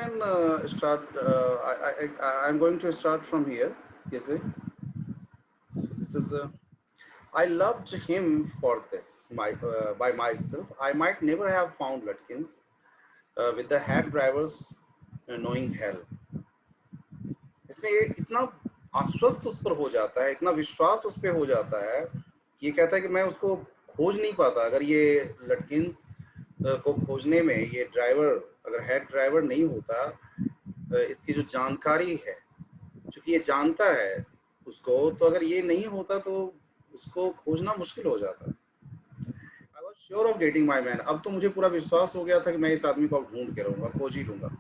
can start. I'm going to start from here. Is it? So this is. I loved him for this. By myself, I might never have found Lutkins with the hack drivers knowing hell. इसमें ये इतना आश्वस्त उस पर हो जाता है, इतना विश्वास उस पर हो जाता है कि ये कहता है कि मैं उसको खोज नहीं पाता अगर ये लटकिंस को खोजने में ये ड्राइवर, अगर हेड ड्राइवर नहीं होता, इसकी जो जानकारी है, क्योंकि ये जानता है उसको, तो अगर ये नहीं होता तो उसको खोजना मुश्किल हो जाता। I was sure of getting my man. अब तो मुझे पूरा विश्वास हो गया था कि मैं इस आदमी को अब ढूंढ के रहूंगा, खोज ही लूंगा।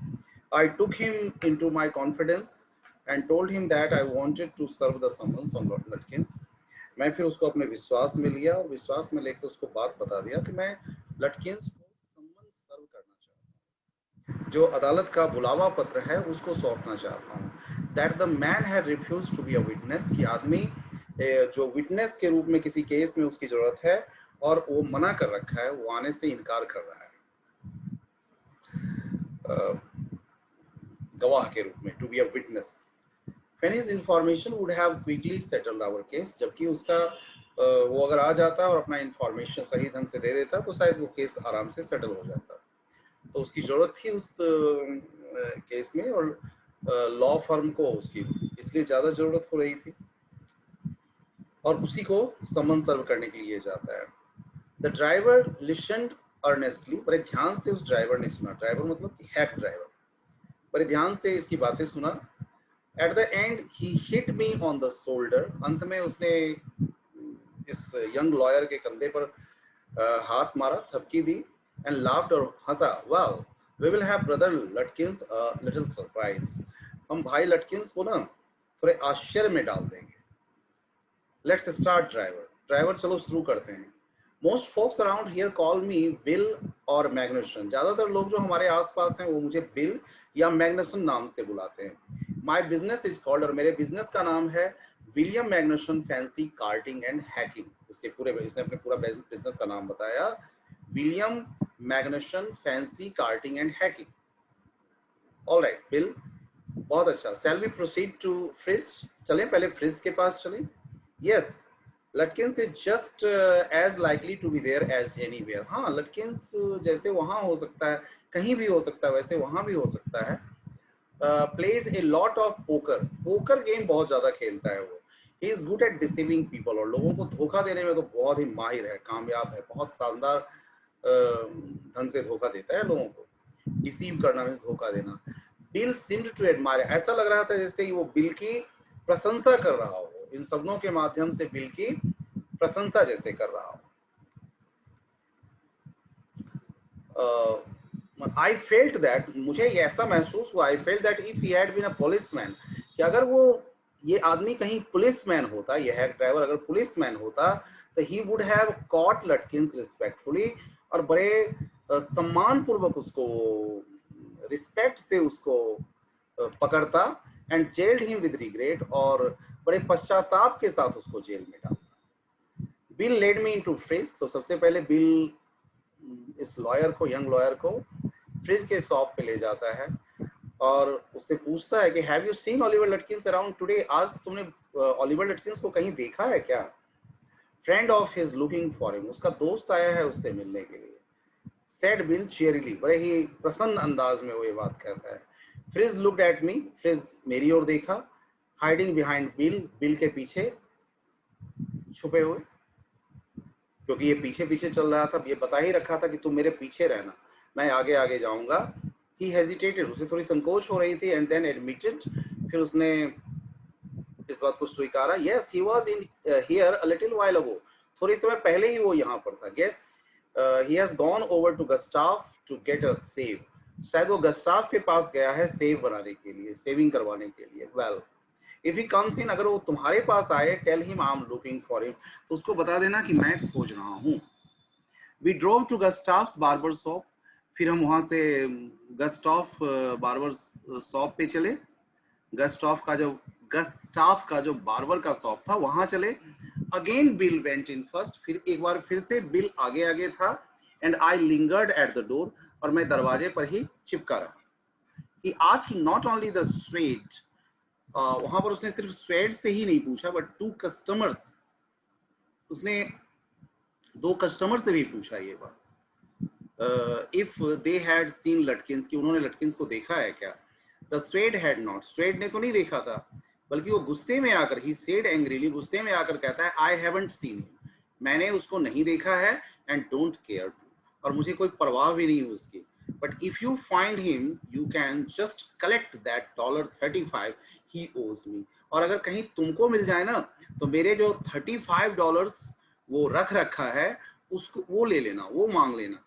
I took him in to my confidence and told him that I wanted to serve the summons on Lutkins. मैं फिर उसको अपने विश्वास में लिया और विश्वास में लेकर उसको बात बता दिया कि मैं लटकिंस को सम्मन सर्व करना चाहता हूँ, जो अदालत का बुलावा पत्र है उसको सौंपना चाहता हूँ। That the man had refused to be a witness, कि आदमी जो विटनेस के रूप में किसी केस में उसकी जरूरत है और वो मना कर रखा है, वो आने से इनकार कर रहा है गवाह के रूप में, to be a witness. When his information would have quickly settled our case, जबकि उसका वो अगर आ जाता और अपना इंफॉर्मेशन सही ढंग से दे देता तो शायद वो केस आराम से सेटल हो जाता। तो उसकी जरूरत थी उस केस में और लॉ फर्म को उसकी इसलिए ज़्यादा ज़रूरत हो रही थी और उसी को समन सर्व करने के लिए जाता है। द ड्राइवर लिसन्ड अर्नेस्टली, बड़े ध्यान से उस ड्राइवर ने सुना। ड्राइवर मतलब हैक ड्राइवर, बड़े ध्यान से इसकी बातें सुना। At the end, he hit me on the shoulder. अंत में उसने इस यंग लॉयर के कंधे पर हाथ मारा, थपकी दी, and laughed और हंसा। Well, we will have brother Lutkins a little surprise. हम भाई लटकिंस को ना थोड़े आश्चर्य में डाल देंगे। Let's start, driver. ड्राइवर चलो शुरू करते हैं। Most folks around here call me Bill और Magnuson. ज़्यादातर लोग जो हमारे आसपास हैं वो मुझे बिल या मैग्नुसन नाम से बुलाते हैं। My business is called, और मेरे बिजनेस का नाम है William Magnusson fancy carting and hacking. इसने अपने पूरा बिजनेस का नाम बताया, William Magnusson fancy carting and hacking. Alright Bill, बहुत अच्छा। Shall we proceed to Friz? चलें पहले फ्रिज के पास चलें। Yes, Lutkins is just as likely to be there as anywhere. हाँ, लटकिंस जैसे वहाँ हो सकता है, कहीं भी हो सकता है, वैसे वहाँ भी हो सकता है। Plays a lot of poker. Poker game बहुत ज्यादा खेलता है वो। He is good at deceiving people, और लोगों को धोखा देने में तो बहुत ही माहिर है, कामयाब है, बहुत शानदार ढंग से धोखा देता है लोगों को। डिसीव करना मीन्स धोखा देना। बिल seemed to admire, ऐसा लग रहा था जैसे वो बिल की प्रशंसा कर रहा हो, इन शब्दों के माध्यम से बिल की प्रशंसा जैसे कर रहा हो। I felt that, मुझे ऐसा महसूस हुआ, I felt that if he had been a policeman, कि अगर वो ये आदमी कहीं पुलिसमैन होता, ये हैक ड्राइवर अगर पुलिसमैन होता, तो he would have caught Lutkins respectfully, और बड़े सम्मान पूर्वक उसको, रिस्पेक्ट से उसको पकड़ता, and jailed him with regret, और बड़े पश्चाताप के साथ उसको जेल में डालता। Bill led me into Friz, तो सबसे पहले बिल इस लॉयर को, यंग लॉयर को फ्रिज के शॉप पे ले जाता है और उससे पूछता है कि have you seen Oliver Lutkins around today? आज तुमने ऑलिवर लटकिंस को कहीं देखा है क्या? Friend of his looking for him, उसका दोस्त आया है उससे मिलने के लिए। सेड बिल चीयरली, बड़े ही प्रसन्न अंदाज में वो ये बात कहता है। Fridge looked at me, fridge मेरी ओर देखा। हाइडिंग बिहाइंड बिल, बिल के पीछे छुपे हुए, क्योंकि ये पीछे पीछे चल रहा था, ये बता ही रखा था कि तुम मेरे पीछे रहना, मैं आगे आगे जाऊंगा। He hesitated, उसे थोड़ी संकोच हो रही थी, and then admitted, फिर उसने इस बात को स्वीकारा। Yes, he was in here a little while ago, थोड़ी समय पहले ही वो यहाँ पर था। Yes, he has gone over to Gustav to get a save, शायद वो गस्टाफ के पास गया है सेव बनाने के लिए, सेविंग करवाने के लिए। Well, if he comes in, अगर वो तुम्हारे पास आए, tell him I'm looking for him, तो उसको बता देना कि मैं खोज रहा हूँ। We drove to Gustav's barber shop, फिर हम वहाँ से गस्टाफ बार्बर शॉप पे चले। गस्टाफ का जो बार्बर का शॉप था वहाँ चले। Again bill went in first, फिर एक बार फिर से बिल आगे आगे था। And I lingered at the door, और मैं दरवाजे पर ही चिपका रहा। he asked not only the straight, वहां पर उसने सिर्फ स्ट्रेट से ही नहीं पूछा, बट टू कस्टमर्स, उसने 2 कस्टमर से भी पूछा ये बात, इफ दे हैड सीन लटकिंस, कि उन्होंने लटकिंस को देखा है क्या। The straight had not, straight ने तो नहीं देखा था, बल्कि वो गुस्से में आकर, ही सेड एंग्रीली, गुस्से में आकर कहता है आई हैवंट सीन हिम, मैंने उसको नहीं देखा है, एंड डोंट केयर टू, और मुझे कोई परवाह भी नहीं है उसकी, but if you find him you can just collect that $35 ही ओज मी, और अगर कहीं तुमको मिल जाए ना तो मेरे जो $35 वो रख रखा है उसको वो ले लेना, वो मांग लेना।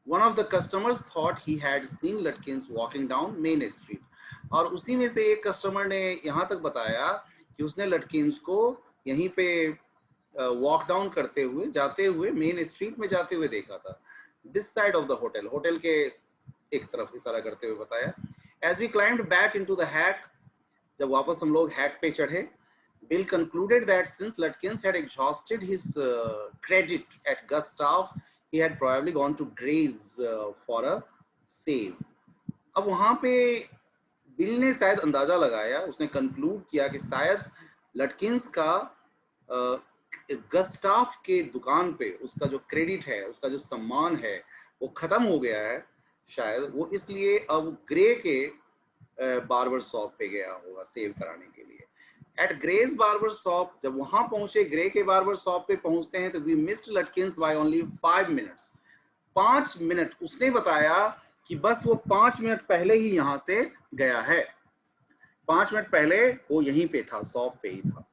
One of the customers thought he had seen Lutkins walking down Main Street, और उसी में से एक कस्टमर ने यहाँ तक बताया कि उसने लटकिंस को यहीं पे वॉक डाउन करते हुए, जाते हुए, मेन स्ट्रीट में जाते हुए देखा था, this side of the hotel, hotel के एक तरफ इशारा करते हुए बताया। As we climbed back into the hack, जब वापस हम लोग हैक पे चढ़े, Bill concluded that since Lutkins had exhausted his credit at Gustav, he had probably gone to Gray's for a save. अब वहाँ पे बिल ने शायद अंदाजा लगाया, उसने कंक्लूड किया कि शायद लटकिंस का गस्टाफ के दुकान पे उसका जो क्रेडिट है, उसका जो सम्मान है वो खत्म हो गया है, शायद वो इसलिए अब ग्रे के बार्बर शॉप पे गया होगा सेव कराने के लिए। एट ग्रेज बार्बर शॉप, जब वहां पहुंचे, ग्रे के बार्बर शॉप पे पहुंचते हैं, तो we missed Lutkins by only 5 minutes, 5 minute, उसने बताया कि बस वो 5 मिनट पहले ही यहाँ से गया है, 5 मिनट पहले वो यहीं पे था, शॉप पे ही था।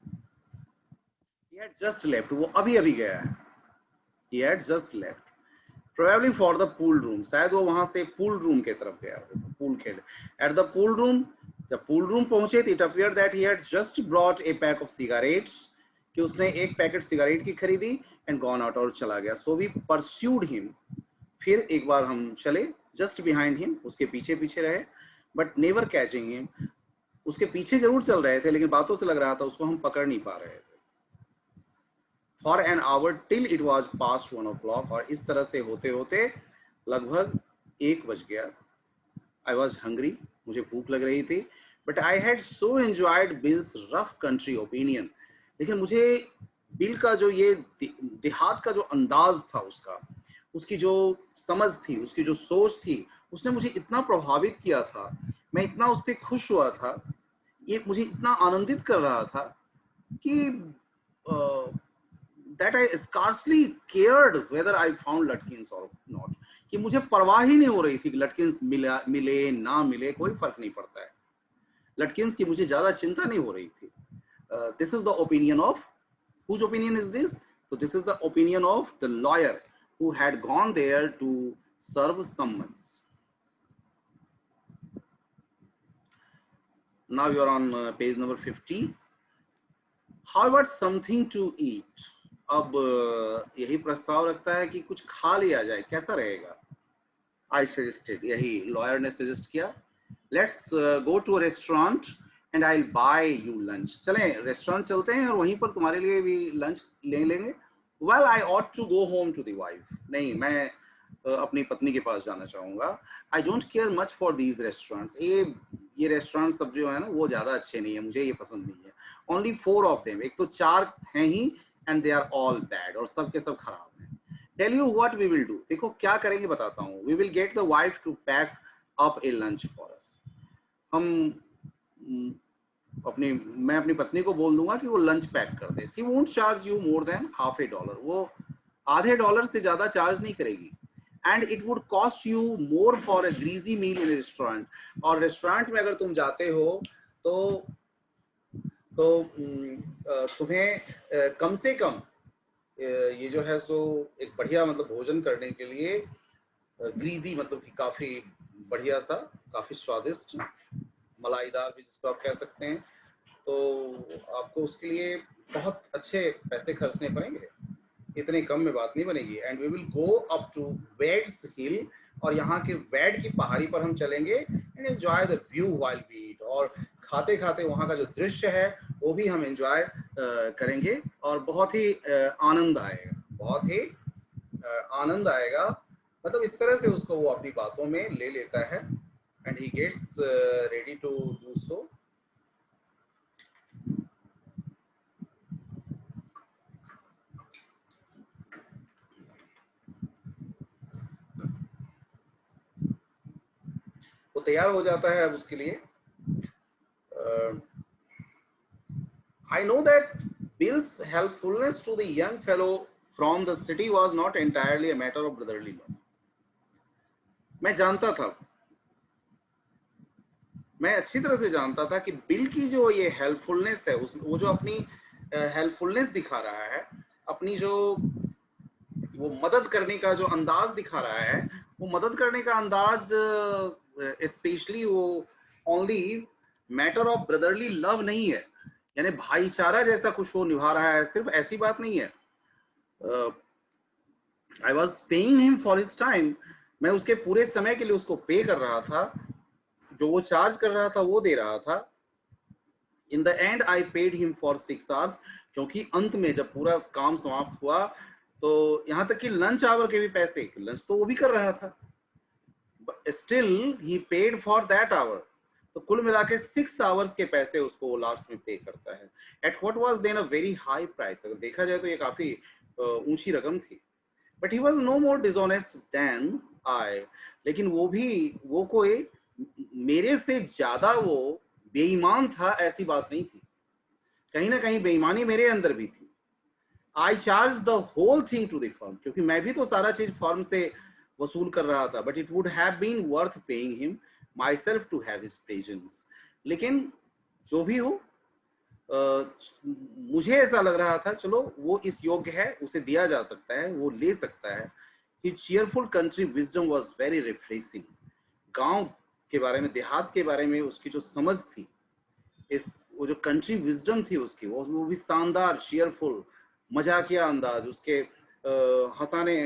He had just left, वो अभी अभी गया है, he had just left, probably for the pool room, शायद वो वहां से पूल रूम के तरफ गया, पूल खेल। At the pool room, जब पूल रूम पहुंचे, it appeared that he had just brought a pack of cigarettes, कि उसने एक पैकेट सिगरेट की खरीदी, and gone out, और चला गया। So we pursued him, फिर एक बार हम चले, just behind him, उसके पीछे पीछे रहे, but never catching him, उसके पीछे जरूर चल रहे थे, लेकिन बातों से लग रहा था उसको हम पकड़ नहीं पा रहे थे। For an hour till it was past 1 o'clock, और इस तरह से होते होते लगभग 1 बज गया। I was hungry, मुझे भूख लग रही थी, but I had so enjoyed Bill's rough country opinion, लेकिन मुझे बिल का जो ये देहात का जो अंदाज था, उसकी जो समझ थी, उसकी जो सोच थी, उसने मुझे इतना प्रभावित किया था, मैं इतना उससे खुश हुआ था, ये मुझे इतना आनंदित कर रहा था कि that I scarcely cared whether I found Lutkins or not, कि मुझे परवाह ही नहीं हो रही थी कि लटकिंस मिले ना मिले, कोई फर्क नहीं पड़ता है, लटकिंस की मुझे ज्यादा चिंता नहीं हो रही थी। This is the opinion of, whose opinion is this? So this is the opinion of the lawyer who had gone there to serve summons. Now you are on page number 50. How about something to eat? अब यही प्रस्ताव रखता है कि कुछ खा लिया जाए, कैसा रहेगा? I suggested, यही लॉयर ने सजेस्ट किया, let's go to a restaurant and I'll buy you lunch. चलें रेस्टोरेंट चलते हैं और वहीं पर तुम्हारे लिए भी लंच ले लेंगे। Well, I ought to go home to the wife. नहीं, मैं अपनी पत्नी के पास जाना चाहूँगा। I don't care much for these restaurants. ये रेस्टोरेंट सब जो है ना वो ज़्यादा अच्छे नहीं है, मुझे ये पसंद नहीं है। Only 4 of them, एक तो 4 हैं ही, and they are all bad, और सब के सब खराब हैं। Tell you what we will do. देखो क्या करेंगे बताता हूँ। We will get the wife to pack up a lunch for us. मैं अपनी पत्नी को बोल दूंगा कि वो लंच पैक कर दे। She won't charge you more than half a dollar. वो आधे डॉलर से ज्यादा चार्ज नहीं करेगी। And it would cost you more for a greasy meal in a restaurant. और रेस्टोरेंट में अगर तुम जाते हो तो तुम्हें कम से कम ये जो है सो एक बढ़िया मतलब भोजन करने के लिए ग्रीजी मतलब कि काफी बढ़िया सा, काफी स्वादिष्ट, मलाईदार भी जिसको आप कह सकते हैं, तो आपको उसके लिए बहुत अच्छे पैसे खर्चने पड़ेंगे, इतने कम में बात नहीं बनेगी। And we will go up to Wades hill, और यहाँ के वेड की पहाड़ी पर हम चलेंगे, and enjoy the view while we eat, और खाते खाते वहाँ का जो दृश्य है वो भी हम एंजॉय करेंगे, और बहुत ही आनंद आएगा, बहुत ही आनंद आएगा। मतलब इस तरह से उसको वो अपनी बातों में ले लेता है। and he gets ready to do so. वो तैयार हो जाता है अब उसके लिए. I know that Bill's helpfulness to the young fellow from the city was not entirely a matter of brotherly love. मैं जानता था, मैं अच्छी तरह से जानता था कि बिल की जो ये हेल्पफुलनेस है, वो जो अपनी हेल्पफुलनेस दिखा रहा है, अपनी जो वो मदद करने का जो अंदाज दिखा रहा है, वो मदद करने का अंदाज स्पेशली वो only matter of brotherly love नहीं है, यानी भाईचारा जैसा कुछ वो निभा रहा है, सिर्फ ऐसी बात नहीं है. I was paying him for his time, मैं उसके पूरे समय के लिए उसको पे कर रहा था, जो वो चार्ज कर रहा था वो दे रहा था. In the and I paid him for 6 hours, क्योंकि अंत में जब पूरा काम समाप्त हुआ तो यहाँ तक कि लंच आवर के भी पैसे, लंच तो वो भी कर रहा था, but still he paid for that hour. तो कुल मिला के 6 आवर्स के पैसे उसको वो लास्ट में पे करता है, at what was then a very high price. अगर देखा जाए तो ये काफी ऊंची रकम थी. But he was no more dishonest than I, लेकिन वो कोई मेरे से ज्यादा वो बेईमान था ऐसी बात नहीं थी. कहीं ना कहीं बेईमानी मेरे अंदर भी थी. I charge the whole thing to the firm, क्योंकि मैं भी तो सारा चीज फर्म से वसूल कर रहा था. But it would have been worth paying him myself to have his presence. लेकिन जो भी हो, मुझे ऐसा लग रहा था चलो वो इस योग्य है, उसे दिया जा सकता है, वो ले सकता है. His cheerful country wisdom was very refreshing. गांव के बारे में, देहात के बारे में उसकी जो समझ थी, वो जो कंट्री विजडम थी उसकी, वो भी शानदार, cheerful, मजाकिया अंदाज, उसके हंसाने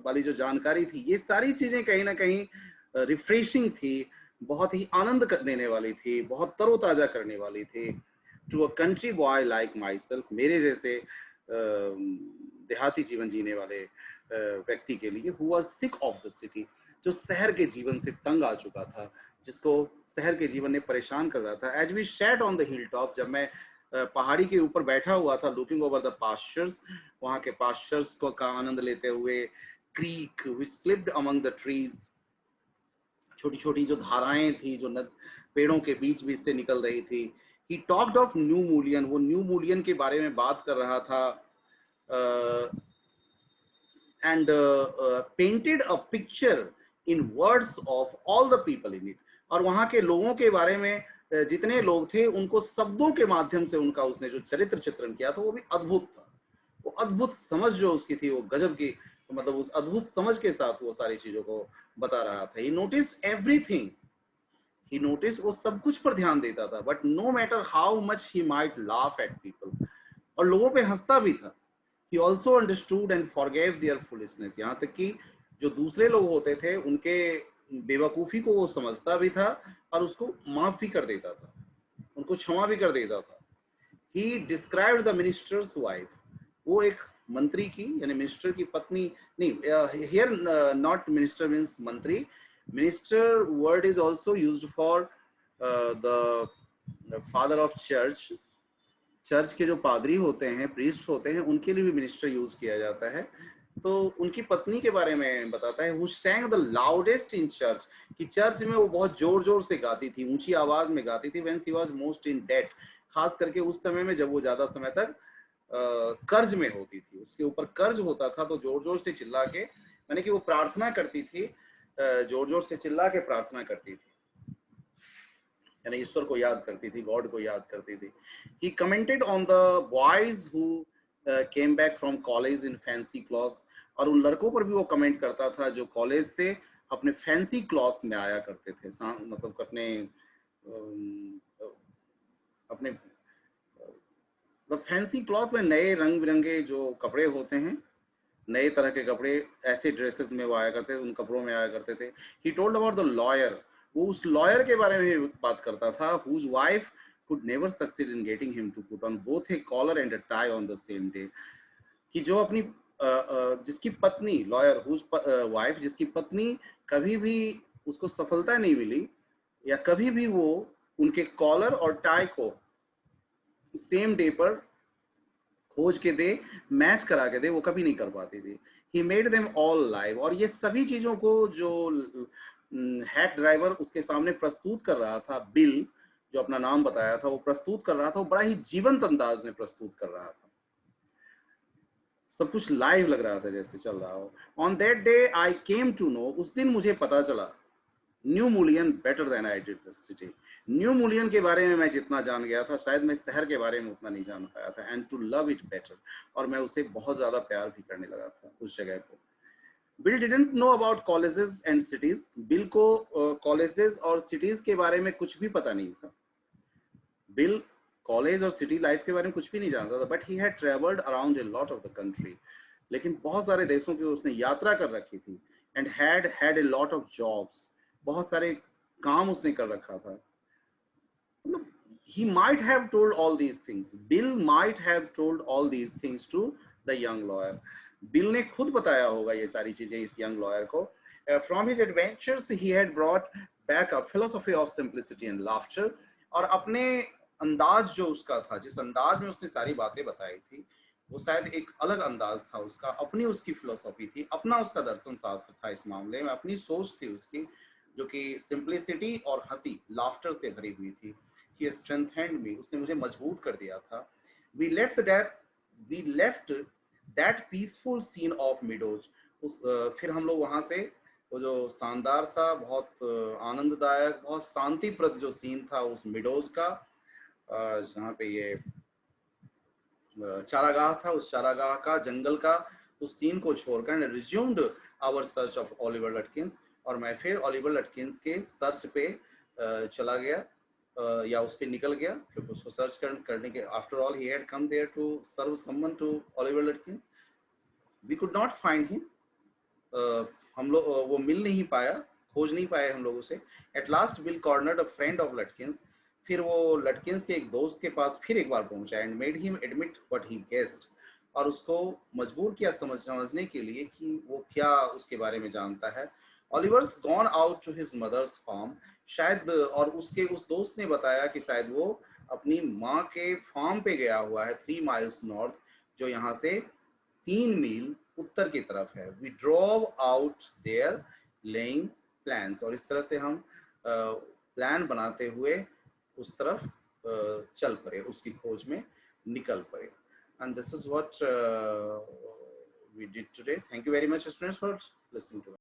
वाली जो जानकारी थी, ये सारी चीजें कहीं ना कहीं रिफ्रेशिंग थी, बहुत ही आनंद देने वाली थी, बहुत तरोताजा करने वाली थी. To a country boy like myself, मेरे जैसे देहाती जीवन जीने वाले व्यक्ति के लिए, who was sick of the city, जो शहर के जीवन से तंग आ चुका था, जिसको शहर के जीवन ने परेशान कर रहा था. As we sat on the hill top, जब मैं पहाड़ी के ऊपर बैठा हुआ था, लुकिंग ओवर द पास्चर्स, वहां के पास्चर्स को का आनंद लेते हुए, creek which slipped among the trees, छोटी छोटी जो धाराएं थी जो पेड़ों के बीच बीच से निकल रही थी. ही टॉक्ड ऑफ न्यू मूलियन, वो न्यू मूलियन के बारे में बात कर रहा था, and painted a picture in words of all the people in it. और वहां के लोगों के बारे में, जितने लोग थे उनको शब्दों के माध्यम से उनका उसने जो चरित्र चित्रण किया था वो भी अद्भुत था. वो अद्भुत समझ जो उसकी थी वो गजब की, तो मतलब उस अद्भुत समझ के साथ वो सारी चीजों को बता रहा था. He notice everything, he notice, वो सब कुछ पर ध्यान देता था. But no matter how much he might laugh at people, और लोगों पे हंसता भी था. He also understood and forgave their foolishness, यहाँ तक कि जो दूसरे लोग होते थे उनके बेवकूफ़ी को वो समझता भी था और उसको माफ भी कर देता था, उनको क्षमा भी कर देता था. He described the minister's wife, वो एक मंत्री की यानी मिनिस्टर की पत्नी नहीं, here not minister means मंत्री, minister word is also used for the father of church. Church के जो पादरी होते हैं, प्रीस्ट होते हैं, उनके लिए भी मिनिस्टर यूज किया जाता है. तो उनकी पत्नी के बारे में बताता है, who sang the loudest in church, कि चर्च में वो बहुत जोर जोर से गाती थी, ऊंची आवाज में गाती थी. when she was most in debt, खास करके उस समय में जब वो ज्यादा समय तक कर्ज में होती थी, उसके ऊपर कर्ज होता था, तो जोर जोर से चिल्ला के, यानी कि वो प्रार्थना करती थी, जोर जोर से चिल्ला के प्रार्थना करती थी, यानी ईश्वर को याद करती थी, गॉड को याद करती थी. He commented on the boys who came back from college in fancy clothes, और उन लड़कों पर भी वो कमेंट करता था जो कॉलेज से अपने फैंसी क्लॉथ्स में आया करते थे, मतलब अपने फैंसी क्लॉथ में नए रंग बिरंगे जो कपड़े होते हैं, नए तरह के कपड़े, ऐसे ड्रेसेस में वो आया करते थे, उन कपड़ों में आया करते थे. He told about the lawyer, वो उस लॉयर के बारे में बात करता था, whose wife could never succeed in getting him to put on both a collar and a tie on the same day, कि जो अपनी जिसकी पत्नी, लॉयर whose wife, जिसकी पत्नी कभी भी उसको सफलता नहीं मिली या कभी भी वो उनके कॉलर और टाई को सेम डे पर खोज के दे, मैच करा के दे, वो कभी नहीं कर पाती थी। He made them all live. और ये सभी चीजों को जो हैक ड्राइवर उसके सामने प्रस्तुत कर रहा था, बिल जो अपना नाम बताया था वो प्रस्तुत कर रहा था, वो बड़ा ही जीवंत अंदाज में प्रस्तुत कर रहा था। सब कुछ लाइव लग रहा था जैसे चल रहा हो। On that day I came to know, उस दिन मुझे पता चला, knew Mullion better than I did this city. New Mullion के बारे में मैं जितना जान गया था, शायद मैं शहर के बारे में उतना नहीं जान पाया था। And to love it better, और मैं उसे बहुत ज्यादा प्यार भी करने लगा था उस जगह को। Bill didn't know about colleges and cities. Bill को कॉलेजेस और सिटीज के बारे में कुछ भी पता नहीं था। बिल कॉलेज और सिटी लाइफ के बारे में कुछ भी नहीं जानता था, but he had travelled around a lot of the country. लेकिन बहुत सारे देशों की उसने यात्रा कर रखी थी। And had had a lot of jobs, बहुत सारे काम उसने कर रखा था। He might have told all these things. Bill might have told all these things to the young lawyer. Bill ने खुद बताया होगा ये सारी चीजें इस young lawyer को. From his adventures, he had brought back a philosophy of simplicity and laughter. और अपने अंदाज जो उसका था, जिस अंदाज में उसने सारी बातें बताई थी, वो शायद एक अलग अंदाज था उसका, अपनी उसकी फिलोसॉफी थी, अपना उसका दर्शन शास्त्र था इस मामले में, अपनी सोच थी उसकी, जो कि सिंप्लिसिटी और हंसी, लाफ्टर से भरी हुई थी। He strengthened me, उसने मुझे मजबूत कर दिया था। We left that peaceful scene of meadows. फिर हम लोग वहां से वो जो शानदार सा, बहुत आनंददायक, बहुत शांतिप्रद जो सीन था उस मिडोज का, जहाँ पे ये चारागाह था, उस चारागाह का, जंगल का, उस सीन को छोड़कर resumed our search of Oliver Lutkins. और मैं फिर ओलिवर लटकिंस के सर्च पे चला गया, या उस पे निकल गया, क्योंकि उसको सर्च करने के, after all he had come there to serve someone to Oliver Lutkins. We could not find him, हम लोग वो मिल नहीं पाया, खोज नहीं पाए हम लोग उसे। At last Bill cornered a friend of Lutkins, फिर वो लटकिंस के एक दोस्त के पास फिर एक बार पहुंचा। And made him admit what he guessed, और उसको मजबूर किया समझने के लिए कि वो क्या उसके बारे में जानता है। Oliver's gone out to his mother's farm, शायद, और उसके उस दोस्त ने बताया कि शायद वो अपनी माँ के फार्म पे गया हुआ है, 3 माइल्स नॉर्थ, जो यहाँ से 3 मील उत्तर की तरफ है। We drove out there laying plans, और इस तरह से हम प्लान बनाते हुए उस तरफ चल पड़े, उसकी खोज में निकल पड़े। And this is what we did today. Thank you very much, students, for listening to us.